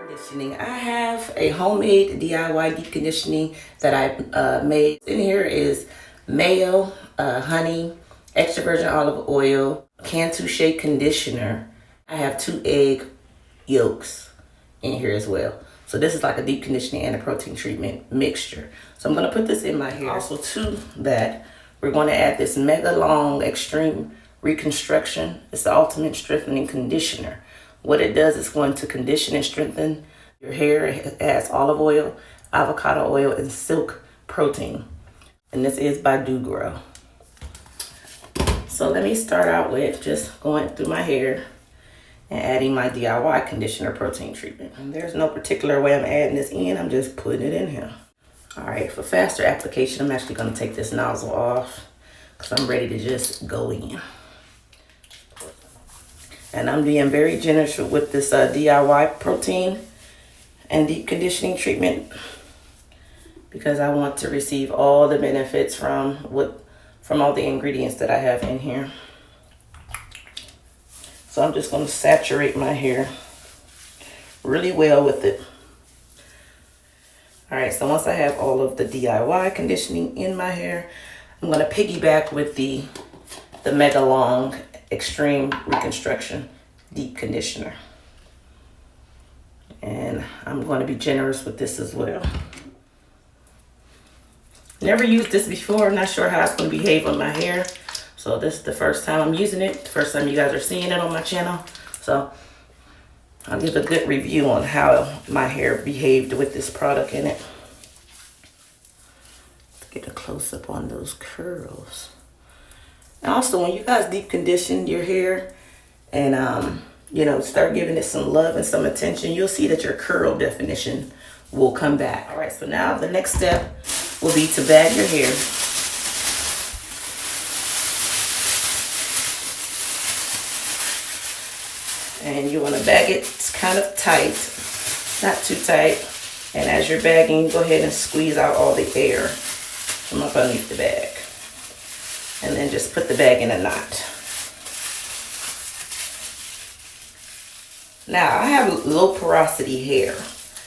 Conditioning. I have a homemade DIY deep conditioning that I made. In here is mayo, honey, extra virgin olive oil, Cantu shea conditioner. I have 2 egg yolks in here as well. So this is like a deep conditioning and a protein treatment mixture. So I'm going to put this in my hair. Also to that, we're going to add this mega long extreme reconstruction. It's the ultimate strengthening conditioner. What it does is going to condition and strengthen your hair. It has olive oil, avocado oil, and silk protein. And this is by Do Grow. So let me start out with just going through my hair and adding my DIY conditioner protein treatment. And there's no particular way I'm adding this in. I'm just putting it in here. All right, for faster application, I'm actually going to take this nozzle off because I'm ready to just go in. And I'm being very generous with this DIY protein and deep conditioning treatment because I want to receive all the benefits from all the ingredients that I have in here. So I'm just going to saturate my hair really well with it. All right, so once I have all of the DIY conditioning in my hair, I'm going to piggyback with the mega long extreme reconstruction deep conditioner. And I'm going to be generous with this as well. Never used this before. I'm not sure how it's going to behave on my hair. So this is the first time I'm using it. The first time you guys are seeing it on my channel. So I'll give a good review on how my hair behaved with this product in it. Let's get a close-up on those curls. And also, when you guys deep condition your hair and, you know, start giving it some love and some attention, you'll see that your curl definition will come back. All right, so now the next step will be to bag your hair. And you want to bag it kind of tight, not too tight. And as you're bagging, go ahead and squeeze out all the air from up underneath the bag. And then just put the bag in a knot. Now, I have low porosity hair.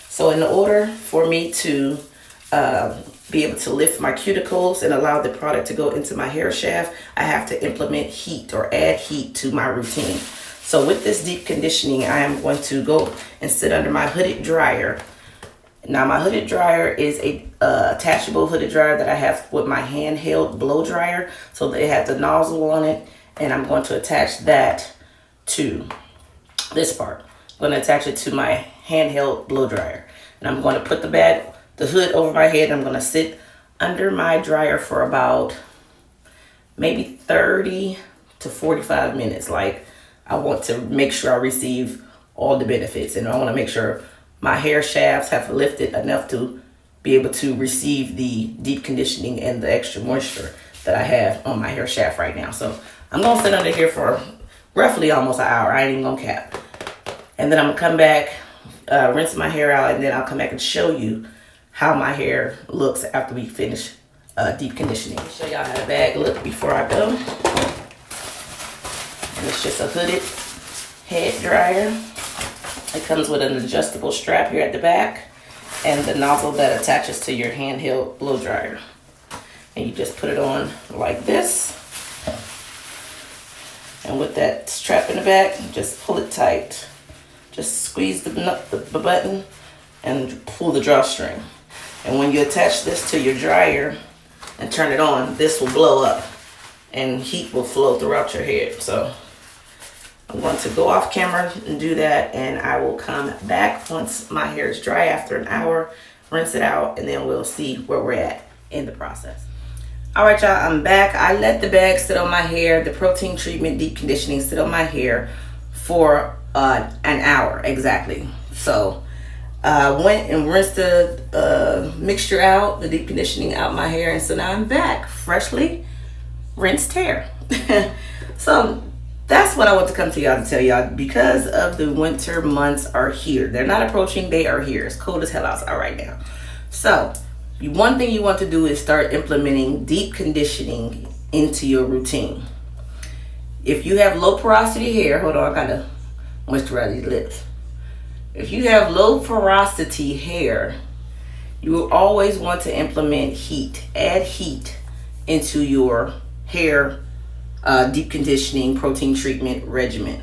So in order for me to be able to lift my cuticles and allow the product to go into my hair shaft, I have to implement heat or add heat to my routine. So with this deep conditioning, I am going to go and sit under my hooded dryer. Now my hooded dryer is a attachable hooded dryer that I have with my handheld blow dryer. So it has the nozzle on it, and I'm going to attach that to this part. I'm going to attach it to my handheld blow dryer. And I'm going to put the hood over my head. I'm going to sit under my dryer for about maybe 30 to 45 minutes. Like, I want to make sure I receive all the benefits, and I want to make sure my hair shafts have lifted enough to be able to receive the deep conditioning and the extra moisture that I have on my hair shaft right now. So I'm going to sit under here for roughly almost an hour. I ain't even going to cap. And then I'm going to come back, rinse my hair out, and then I'll come back and show you how my hair looks after we finish deep conditioning. I'll show y'all how the bag look before I go. And it's just a hooded head dryer. It comes with an adjustable strap here at the back and the nozzle that attaches to your handheld blow dryer. And you just put it on like this. And with that strap in the back, just pull it tight. Just squeeze the button and pull the drawstring. And when you attach this to your dryer and turn it on, this will blow up and heat will flow throughout your head. So I'm going to go off camera and do that, and I will come back once my hair is dry after an hour, rinse it out, and then we'll see where we're at in the process. All right, y'all, I'm back. I let the bag sit on my hair, the protein treatment deep conditioning sit on my hair for an hour exactly. So I went and rinsed the mixture out, the deep conditioning out my hair, and so now I'm back, freshly rinsed hair. So that's what I want to come to y'all to tell y'all, because of the winter months are here. They're not approaching, they are here. It's cold as hell outside right now. So one thing you want to do is start implementing deep conditioning into your routine. If you have low porosity hair, hold on, I gotta moisturize these lips. If you have low porosity hair, you will always want to implement heat. Add heat into your hair deep conditioning protein treatment regimen.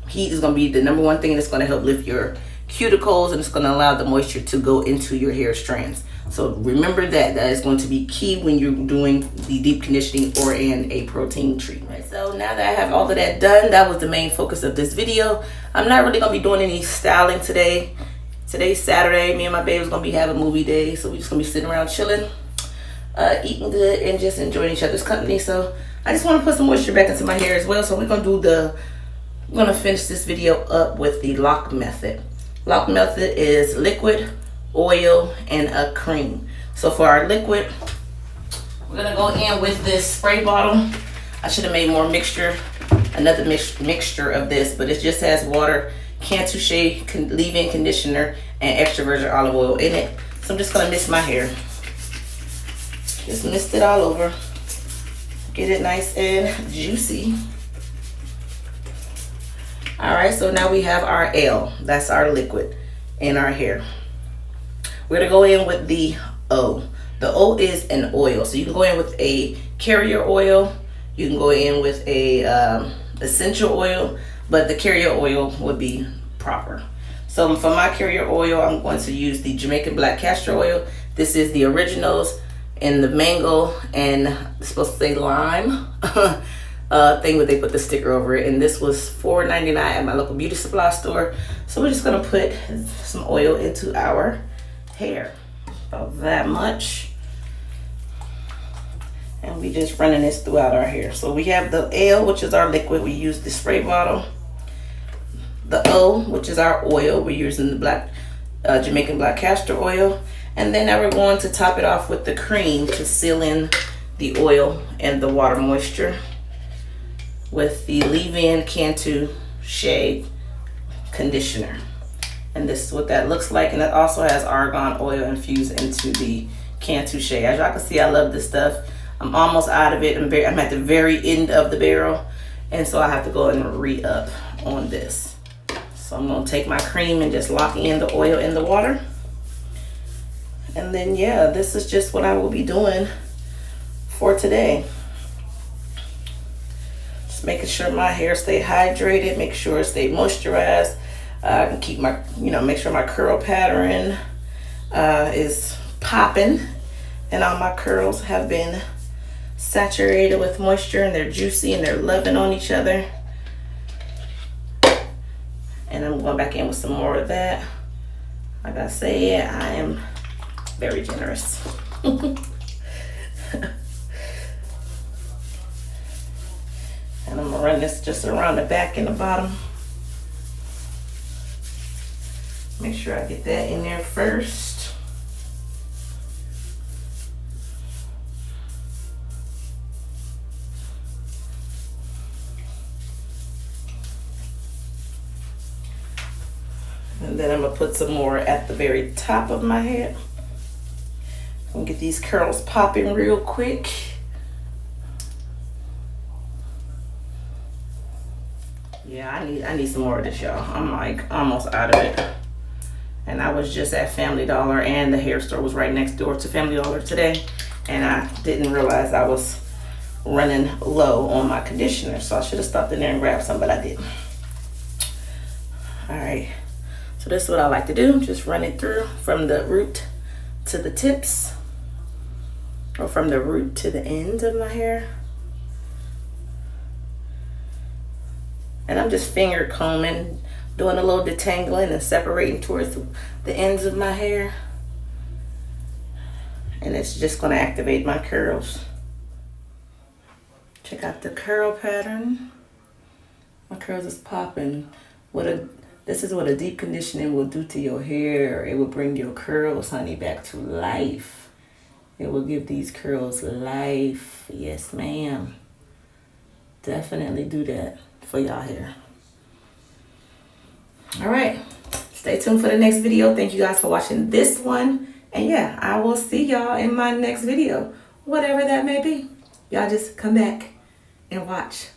Heat is going to be the number one thing that's going to help lift your cuticles, and it's going to allow the moisture to go into your hair strands. So remember that is going to be key when you're doing the deep conditioning or in a protein treatment. So now that I have all of that done, that was the main focus of this video. I'm not really going to be doing any styling today. Today's Saturday. Me and my baby's going to be having a movie day, so we're just going to be sitting around chilling, eating good, and just enjoying each other's company. So I just want to put some moisture back into my hair as well. So we're going to finish this video up with the lock method. Lock method is liquid, oil, and a cream. So for our liquid, we're gonna go in with this spray bottle. I should have made more mixture, another mixture of this, but it just has water, Cantuche leave-in conditioner, and extra virgin olive oil in it. So I'm just gonna mist my hair. Just mist it all over. Get it nice and juicy. All right, so now we have our L. That's our liquid in our hair. We're gonna go in with the O. The O is an oil. So you can go in with a carrier oil. You can go in with a essential oil, but the carrier oil would be proper. So for my carrier oil, I'm going to use the Jamaican black castor oil. This is the originals in the mango, and it's supposed to say lime. Thing where they put the sticker over it, and this was $4.99 at my local beauty supply store. So we're just gonna put some oil into our hair, about that much, and we just running this throughout our hair. So we have the L, which is our liquid. We use the spray bottle. The O, which is our oil. We're using the black Jamaican black castor oil, and then now we're going to top it off with the cream to seal in the oil and the water moisture with the leave-in Cantuche conditioner. And this is what that looks like, and it also has argan oil infused into the Cantuche. As y'all can see, I love this stuff. I'm almost out of it. I'm at the very end of the barrel, and so I have to go and re-up on this. So I'm gonna take my cream and just lock in the oil in the water. And then yeah, this is just what I will be doing for today. Making sure my hair stay hydrated, make sure it stay moisturized, and keep my, make sure my curl pattern is popping, and all my curls have been saturated with moisture, and they're juicy and they're loving on each other. And I'm going back in with some more of that. Like I said, I am very generous. And I'm gonna run this just around the back and the bottom. Make sure I get that in there first. And then I'm gonna put some more at the very top of my head. I'm gonna get these curls popping real quick. Yeah, I need some more of this, y'all. I'm like almost out of it. And I was just at Family Dollar, and the hair store was right next door to Family Dollar today, and I didn't realize I was running low on my conditioner, so I should have stopped in there and grabbed some, but I didn't. All right, so this is what I like to do. Just run it through from the root to the tips, or from the root to the ends of my hair. And I'm just finger combing, doing a little detangling and separating towards the ends of my hair. And it's just gonna activate my curls. Check out the curl pattern. My curls is popping. This is what a deep conditioning will do to your hair. It will bring your curls, honey, back to life. It will give these curls life. Yes, ma'am. Definitely do that for y'all hair. All right, stay tuned for the next video. Thank you guys for watching this one, and yeah, I will see y'all in my next video, whatever that may be. Y'all just come back and watch.